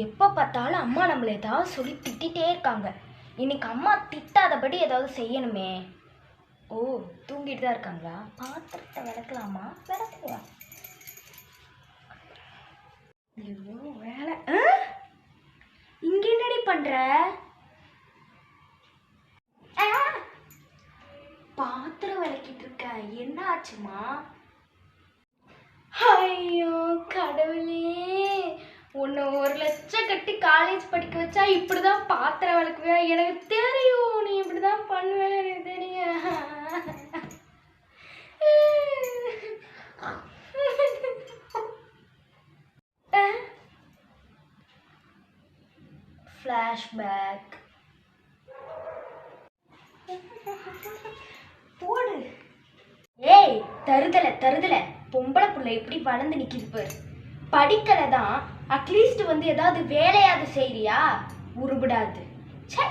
எப்போ பார்த்தாலும் அம்மா நம்மளை ஏதாவது சொல்லி திட்டிகிட்டே இருக்காங்க. இன்னைக்கு அம்மா திட்டாதபடி ஏதாவது செய்யணுமே. ஓ, தூங்கிட்டு தான் இருக்காங்களா? பாத்திரத்தை விளக்கலாமா? விளக்கலாம். ஐயோ வேலை. இங்க என்னடி பண்ற? பாத்திரம் விளக்கிட்டு இருக்க. என்ன ஆச்சுமா? ஐயோ கடவுளே, உன்னை 1,00,000 கட்டி காலேஜ் படிக்க வச்சா இப்படிதான் பாத்திரம் விளக்குவியா? எனக்கு தெரியும் நீ இப்படிதான் பண்ணுவேன்னு எனக்கு தெரியும். ஃப்ளாஷ்பேக் போடு. ஏய் தருதல பொம்பளை புள்ள எப்படி வளர்ந்து நிக்கிது பாரு. படிக்கலை தான், அட்லீஸ்ட் வந்து ஏதாவது வேலையாவது செய்யறியா? உருவிடாது. சே.